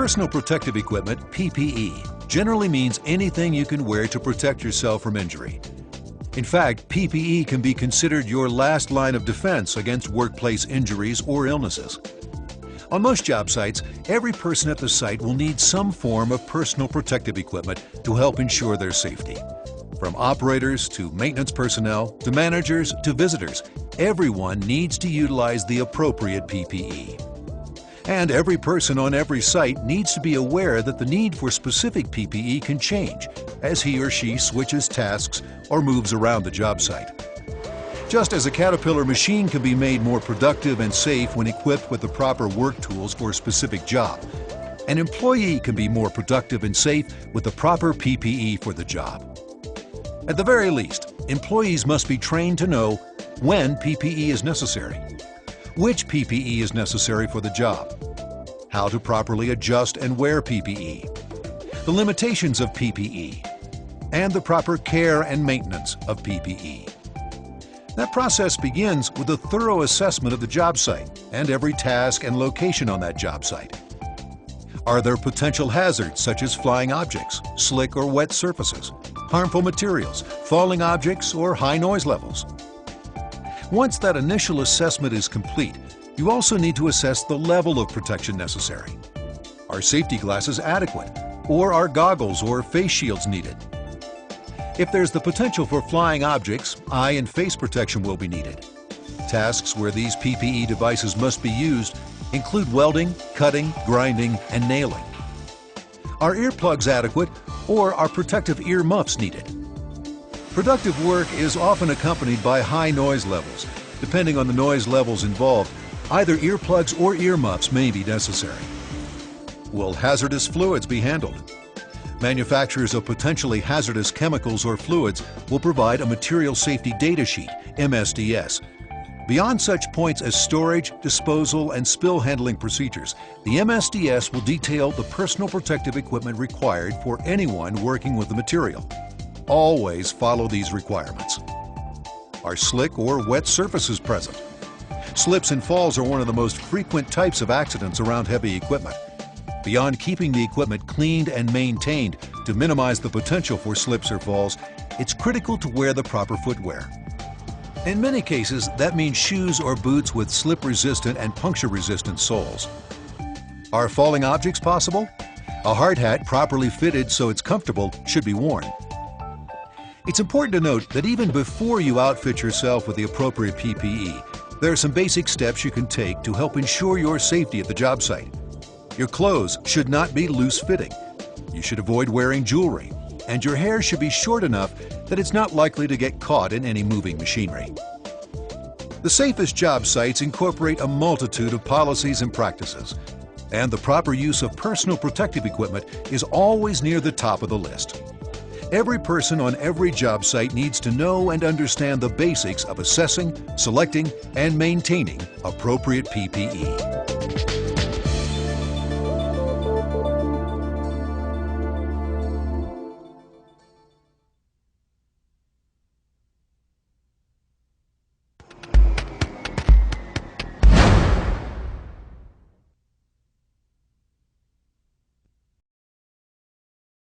Personal protective equipment, PPE, generally means anything you can wear to protect yourself from injury. In fact, PPE can be considered your last line of defense against workplace injuries or illnesses. On most job sites, every person at the site will need some form of personal protective equipment to help ensure their safety. From operators to maintenance personnel to managers to visitors, everyone needs to utilize the appropriate PPE. And every person on every site needs to be aware that the need for specific PPE can change as he or she switches tasks or moves around the job site. Just as a Caterpillar machine can be made more productive and safe when equipped with the proper work tools for a specific job, an employee can be more productive and safe with the proper PPE for the job. At the very least, employees must be trained to know when PPE is necessary, which PPE is necessary for the job, how to properly adjust and wear PPE, the limitations of PPE, and the proper care and maintenance of PPE. That process begins with a thorough assessment of the job site and every task and location on that job site. Are there potential hazards such as flying objects, slick or wet surfaces, harmful materials, falling objects, or high noise levels? Once that initial assessment is complete, you also need to assess the level of protection necessary. Are safety glasses adequate, or are goggles or face shields needed? If there's the potential for flying objects, eye and face protection will be needed. Tasks where these PPE devices must be used include welding, cutting, grinding, and nailing. Are earplugs adequate, or are protective ear muffs needed? Productive work is often accompanied by high noise levels. Depending on the noise levels involved, either earplugs or earmuffs may be necessary. Will hazardous fluids be handled? Manufacturers of potentially hazardous chemicals or fluids will provide a Material Safety Data Sheet, MSDS. Beyond such points as storage, disposal, and spill handling procedures, the MSDS will detail the personal protective equipment required for anyone working with the material. Always follow these requirements. Are slick or wet surfaces present? Slips and falls are one of the most frequent types of accidents around heavy equipment. Beyond keeping the equipment cleaned and maintained to minimize the potential for slips or falls, it's critical to wear the proper footwear. In many cases, that means shoes or boots with slip-resistant and puncture-resistant soles. Are falling objects possible? A hard hat properly fitted so it's comfortable should be worn. It's important to note that even before you outfit yourself with the appropriate PPE, there are some basic steps you can take to help ensure your safety at the job site. Your clothes should not be loose-fitting. You should avoid wearing jewelry, and your hair should be short enough that it's not likely to get caught in any moving machinery. The safest job sites incorporate a multitude of policies and practices, and the proper use of personal protective equipment is always near the top of the list. Every person on every job site needs to know and understand the basics of assessing, selecting, and maintaining appropriate PPE.